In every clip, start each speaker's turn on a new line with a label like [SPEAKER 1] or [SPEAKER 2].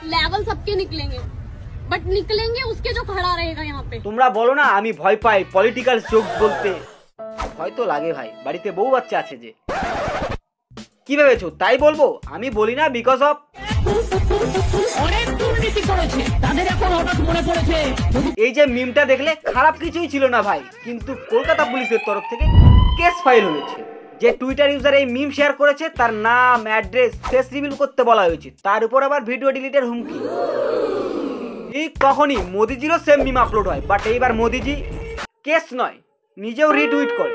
[SPEAKER 1] Level सबके निकलेंगे, but निकलेंगे उसके जो खड़ा रहेगा यहाँ पे।
[SPEAKER 2] তোমরা বলো না আমি ভয় পাই পলিটিক্যাল জোক বলতে, হয়তো লাগে ভাই, বাড়িতে বউ বাচ্চা আছে যে। কি ভেবেছো তাই বলবো? আমি বলি না বিকজ অফ
[SPEAKER 3] অনেক দুর্নীতি করেছে, তাদের এখন হঠাৎ মনে পড়েছে।
[SPEAKER 2] এই যে মিমটা দেখলে খারাপ কিছুই ছিল না ভাই, কিন্তু কলকাতা পুলিশের তরফ থেকে কেস ফাইল হয়েছে। যে টুইটার ইউজার এই মিম শেয়ার করেছে তার নাম, অ্যাড্রেস, ফেস রিভিল করতে বলা হয়েছে, তার উপর আবার ভিডিও ডিলিটের হুমকি। ঠিক তখনই মোদিজিরও সেম মিম আপলোড হয়, বাট এইবার মোদিজি কেস নয় নিজেও রিটুইট করে।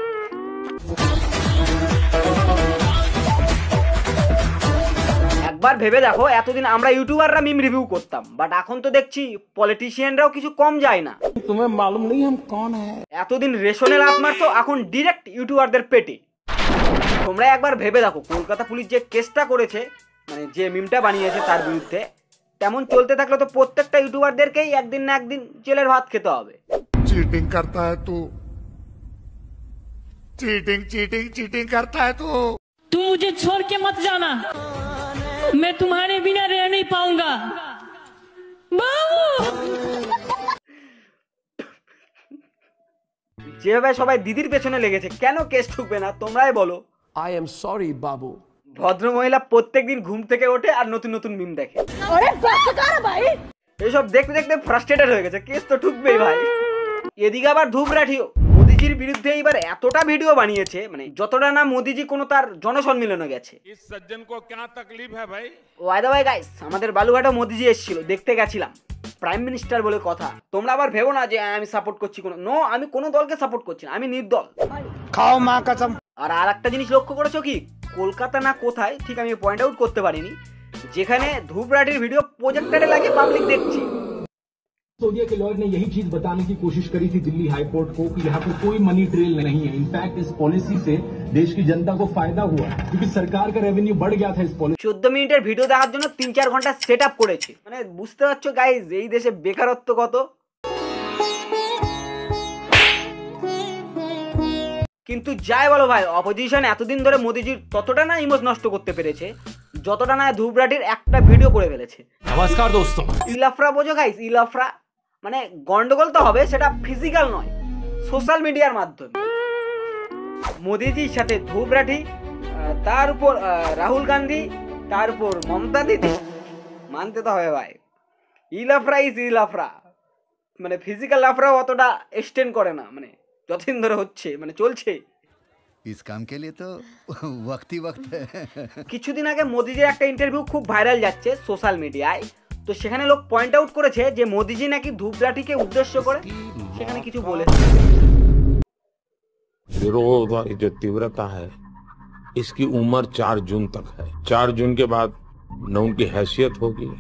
[SPEAKER 2] একবার ভেবে দেখো, এতদিন আমরা ইউটিউবাররা মিম রিভিউ করতাম, বাট এখন তো দেখছি পলিটিশিয়ানরাও কিছু কম যায় না।
[SPEAKER 4] तुम्हें मालूम नहीं हम कौन है?
[SPEAKER 2] এতদিন রেশনে লাত মারতো, এখন ডিরেক্ট ইউটিউবারদের পেটে। তোমরা একবার ভেবে দেখো, কলকাতা পুলিশ যে কেসটা করেছে, মানে যে মিমটা বানিয়েছে তার বিরুদ্ধে, তেমন চলতে থাকলে তো প্রত্যেকটা ইউটিউবারদেরকেই একদিন না একদিন জেলের ভাত খেতে হবে।
[SPEAKER 5] चीटिंग करता है तू, चीटिंग चीटिंग चीटिंग करता है तू।
[SPEAKER 3] तुम मुझे छोड़ के मत जाना, मैं तुम्हारे बिना रह नहीं पाऊंगा। बाबू
[SPEAKER 2] যেভাবে সবাই দিদির পেছনে লেগেছে, কেন কেস ঠুকবে না তোমরাই বলো।
[SPEAKER 4] I am sorry, बाबू।
[SPEAKER 2] ভদ্র মহিলা প্রত্যেকদিন ঘুম থেকে ওঠে আর নতুন নতুন মিম দেখে। এইসব দেখতে দেখতে ফ্রাস্ট্রেটেড হয়ে গেছে, কেস তো ঠুকবেই ভাই। এদিকে আবার ধূপরাঠিও মোদিজির বিরুদ্ধে এইবার এতটা ভিডিও বানিয়েছে, মানে যতটা না মোদিজি কোনো তার জনসম্মেলনে গেছে।
[SPEAKER 5] इस सज्जन को क्या तकलीफ है भाई?
[SPEAKER 2] ওয়াই দা ভাই গাইস, আমাদের বালুঘাটে মোদিজি এসেছিল, দেখতে গেছিলাম, প্রাইম মিনিস্টার বলে কথা। তোমরা আবার ভেবো না যে আমি সাপোর্ট করছি কোনো, নো, আমি কোনো দলকে সাপোর্ট করছি না, আমি নির্দল।
[SPEAKER 5] खाओ माँ कसम।
[SPEAKER 2] আর আরেকটা জিনিস লক্ষ্য করেছো কি, কলকাতা না কোথায় ঠিক আমি পয়েন্ট আউট করতে পারিনি, যেখানে ধূপরাঠির ভিডিও প্রজেক্টরে লাগিয়ে পাবলিক দেখছি।
[SPEAKER 6] सिसोदिया के लॉयर ने यही चीज बताने की कोशिश करी थी दिल्ली हाई कोर्ट को कि यहाँ पे कोई मनी ट्रेल नहीं है। इनफैक्ट इस पॉलिसी से देश की जनता को फायदा हुआ है, क्योंकि सरकार का रेवेन्यू बढ़ गया था इस पॉलिसी।
[SPEAKER 2] 14 মিনিটের ভিডিও দেখার জন্য 3-4 ঘন্টা সেট আপ করেছে, মানে বুঝতে পারছো গাইজ এই দেশে বেকারত্ব কত। কিন্তু যাই বলো ভাই, অপোজিশন এতদিন ধরে মোদিজির ততটা না ইমেজ নষ্ট করতে পেরেছে যতটা না ধূপরাঠির একটা ভিডিও করে ফেলেছে।
[SPEAKER 4] नमस्कार दोस्तों।
[SPEAKER 2] ইলাফরা বোঝো গাইজ, ইলাফরা মানে গন্ডগোল তো হবে, সেটা ফিজিক্যাল নয়, সোশ্যাল মিডিয়ার মাধ্যমে। মোদিজির সাথে ধূপরাঠি, তার উপর রাহুল গান্ধী, তার উপর মমতা দিদি, মানতে তো হবে ভাই, ইলাফরা ইজ ইলাফরা। মানে ফিজিক্যাল লাফরা অতটা এক্সটেন্ড করে না, মানে যতদিন ধরে হচ্ছে, মানে চলছে।
[SPEAKER 7] इस काम के लिए तो वक्त ही वक्त है।
[SPEAKER 2] কিছুদিন আগে মোদিজির একটা ইন্টারভিউ খুব ভাইরাল যাচ্ছে সোশ্যাল মিডিয়ায়, তো সেখানে লোক পয়েন্ট আউট করেছে যে মোদিজি নাকি ধূপরাঠিকে উদ্দেশ্য করে সেখানে কিছু বলেছে।
[SPEAKER 8] विरोध और जो तीव्रता है इसकी उम्र 4 जून तक है। 4 जून के बाद न उनकी हैसियत होगी,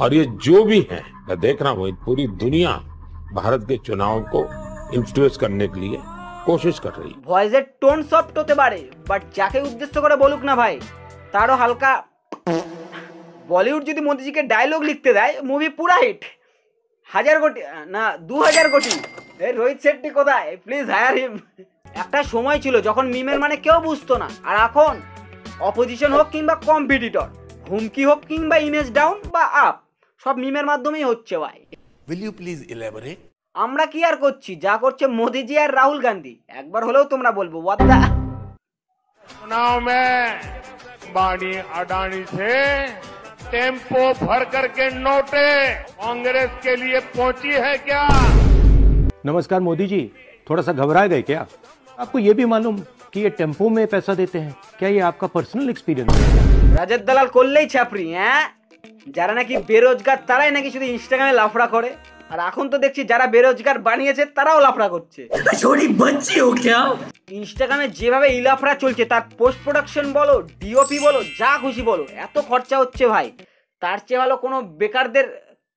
[SPEAKER 8] और ये जो भी है, मैं देख रहा हूँ पूरी दुनिया भारत के चुनाव को इन्फ्लुएंस करने के लिए कोशिश कर रही है।
[SPEAKER 2] ভয়েসের টোন সফট হতে পারে, বাট যাকে উদ্দেশ্য করে বলুক না ভাই, তারও হালকা। বলিউড যদি মোদিজিকে ডায়লগ লিখতে দেয়, মুভি পুরা হিট। 1000 কোটি না 2000 কোটি। এই রোহিত শেট্টি কোথায়? প্লিজ হায়ার হিম। একটা সময় ছিল যখন মিমের মানে কেউ বুঝতো না, আর এখন অপোজিশন হোক কিংবা কম্পিটিটর, হুমকি হোক কিংবা ইমেজ ডাউন বা আপ, সব মিমের মাধ্যমেই হচ্ছে ভাই।
[SPEAKER 5] Will you please elaborate?
[SPEAKER 2] আমরা কি আর করছি, যা করছে মোদিজি আর রাহুল গান্ধী। একবার হলেও তোমরা বলবো what the।
[SPEAKER 5] चुनाव में बानी अडानी से टेम्पो भर करके नोटे कांग्रेस के लिए पहुंची है क्या?
[SPEAKER 6] नमस्कार मोदी जी, थोड़ा सा घबरा गए क्या? आपको ये भी मालूम कि ये टेम्पो में पैसा देते हैं? क्या ये आपका पर्सनल एक्सपीरियंस है?
[SPEAKER 2] রাজের দালাল করলেই ছাপরি, হ্যাঁ? যারা নাকি বেরোজগার তারাই নাকি শুধু ইনস্টাগ্রামে লাফড়া করে, আর এখন তো দেখছি যারা বেরোজগার বানিয়েছে তারাও লাফড়া করছে। ইনস্টাগ্রামে যেভাবে ইলাফড়া চলছে, তার পোস্ট প্রোডাকশন বলো, ডিওপি বলো, যা খুশি বলো, এত খরচা হচ্ছে ভাই, তার চেয়ে ভালো কোনো বেকারদের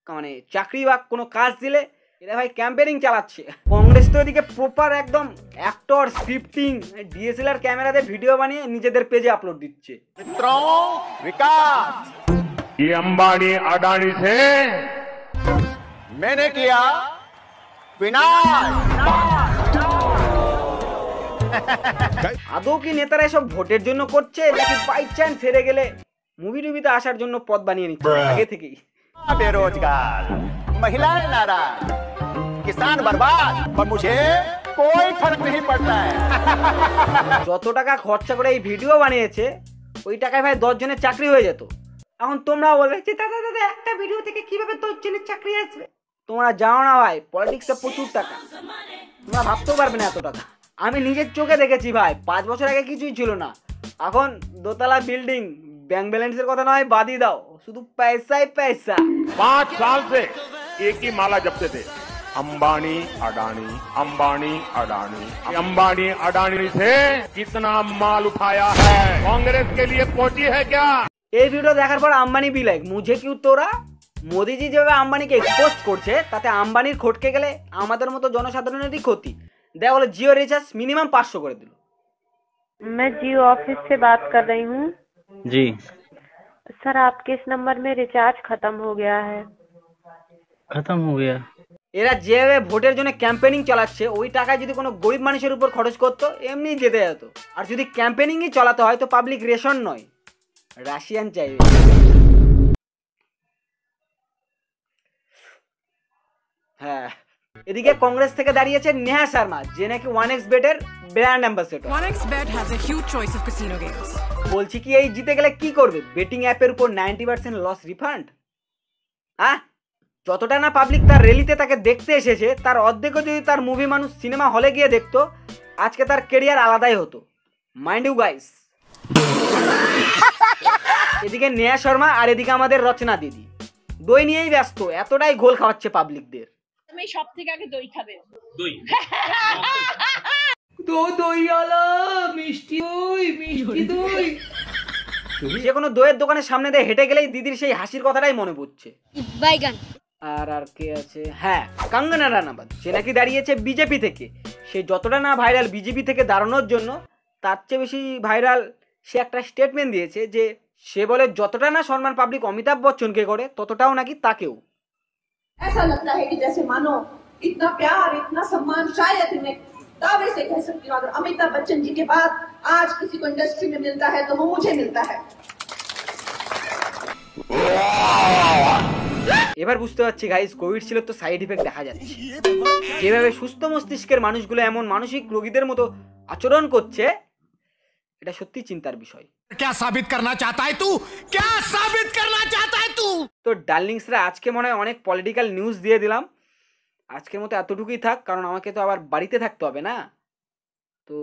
[SPEAKER 2] মানে চাকরি বা কোনো কাজ দিলে এরা ভাই ক্যাম্পেনিং চালাচ্ছে। কংগ্রেস তো এদিকে প্রপার একদম অ্যাক্টর, স্ক্রিপ্টিং, ডিএসএলআর ক্যামেরাতে ভিডিও বানিয়ে নিজেদের পেজে আপলোড দিচ্ছে।
[SPEAKER 5] ये अंबानी अडानी से
[SPEAKER 7] मैंने किया
[SPEAKER 2] আদৌ কি নেতারা এসব ভোটের জন্য করছে, নাকি বাই চান্স হেরে গেলে মুভি টুভিতে আসার জন্য পথ বানিয়ে নিচ্ছে আগে থেকেই?
[SPEAKER 9] बेरोजगार, महिलाएं नाराज, किसान बर्बाद, पर मुझे कोई फर्क नहीं पड़ता है।
[SPEAKER 2] যত টাকা খরচা করে এই ভিডিও বানিয়েছে ওই টাকায় ভাই 10 জনের চাকরি হয়ে যেত। এখন তোমরা বলবে যে দাদা দাদা একটা ভিডিও থেকে কিভাবে 10 জনের চাকরি আসবে? তোমরা জানো না ভাই পলিটিক্সে প্রচুর টাকা, তোমরা ভাবতেও পারবে না এত টাকা। আমি নিজের চোখে দেখেছি ভাই, 5 বছর আগে কিছুই ছিল না, এখন দোতলা বিল্ডিং, ব্যাংক ব্যালেন্সের কথা নয় বাদই দাও, শুধু পয়সাই পয়সা।
[SPEAKER 5] 5 साल से एक ही माला जपते थे, अंबानी अडानी, अंबानी अडानी। अंबानी अडानी से कितना माल उठाया है, कांग्रेस के लिए पहुंची है क्या?
[SPEAKER 2] এই ভিডিও দেখার পর আম্বানি বি লাইক মুঝে কি তোরা, মোদিজি যেভাবে আম্বানিকে এক্সপোজ করছে তাতে আম্বানির খটকে গেলে আমাদের মতো জনসাধারণেরই ক্ষতি। দেখা বলে জিও রিচার্জ মিনিমাম 500 করে দিল।
[SPEAKER 10] मैं जियो ऑफिस से बात कर रही हूँ।
[SPEAKER 11] जी
[SPEAKER 10] सर आपके इस नंबर में रिचार्ज खत्म हो गया है।
[SPEAKER 11] खत्म हो गया?
[SPEAKER 2] এরা যেভাবে ভোটের জন্য ক্যাম্পেনিং চালাচ্ছে ওই টাকা যদি কোনো গরিব মানুষের উপর খরচ করতো এমনি যেতে যেত। আর যদি ক্যাম্পেনিংই চালাতে হয় তো পাবলিক রেশন নয়, রাশিয়ান চাইবে। হ্যাঁ, এদিকে কংগ্রেস থেকে দাঁড়িয়েছে নেহা শর্মা, যে নাকি 1xBet এর brand ambassador.
[SPEAKER 12] 1xBet has a huge choice of casino games.
[SPEAKER 2] বলছি কি এই জিতে গেলে কি করবে? বেটিং অ্যাপের উপর 90% লস রিফান্ড। হ্যাঁ, যতটা না পাবলিক তার র্যালিতে তাকে দেখতে এসেছে তার অর্ধেকও যদি তার মুভি মানুষ সিনেমা হলে গিয়ে দেখতো আজকে তার কেরিয়ার আলাদাই হতো। Mind you guys. এদিকে নেহা শর্মা আর এদিকে আমাদের রচনা দিদি দই নিয়েই ব্যস্ত, এতটাই গোল খাওয়াচ্ছে পাবলিকদের।
[SPEAKER 1] তুমি সব থেকে আগে দই খাবে।
[SPEAKER 3] দই দইওয়ালা মিষ্টি দই, মিষ্টি দই।
[SPEAKER 2] যে কোনো দইয়ের দোকানের সামনে দিয়ে হেঁটে গেলেই দিদির সেই হাসির কথাটাই মনে পড়ছে।
[SPEAKER 1] বাইগান।
[SPEAKER 2] আর কে আছে? হ্যাঁ, কঙ্গনা রানাবত, সে নাকি দাঁড়িয়েছে বিজেপি থেকে। সে যতটা না ভাইরাল বিজেপি থেকে দাঁড়ানোর জন্য, তার চেয়ে বেশি ভাইরাল সে একটা স্টেটমেন্ট দিয়েছে যে সে বলে যতটা না সম্মান পাবলিক অমিতাভ বচ্চনকে করে ততটাও নাকি তাকেও।
[SPEAKER 13] ऐसा लगता है कि जैसे मानो इतना प्यार इतना सम्मान शायद मैं दावे से कह सकती हूँ अगर अमिताभ बच्चन जी के बाद आज किसी को इंडस्ट्री में मिलता है तो वो मुझे मिलता है।
[SPEAKER 2] এবার বুঝতে পারছি গাইস, কোভিড ছিল তো সাইড ইফেক্ট দেখা যাচ্ছে। যেভাবে সুস্থ মস্তিষ্কের মানুষগুলো এমন মানসিক রোগীদের মতো আচরণ করছে এটা সত্যি চিন্তার বিষয়।
[SPEAKER 9] क्या साबित करना चाहता है तू? क्या साबित करना चाहता है तू?
[SPEAKER 2] তো ডার্লিংসরা আজকে মনে হয় অনেক পলিটিক্যাল নিউজ দিয়ে দিলাম। আজকের মতো এতটুকুই থাক, কারণ আমাকে তো আবার বাড়িতে থাকতে হবে না। তো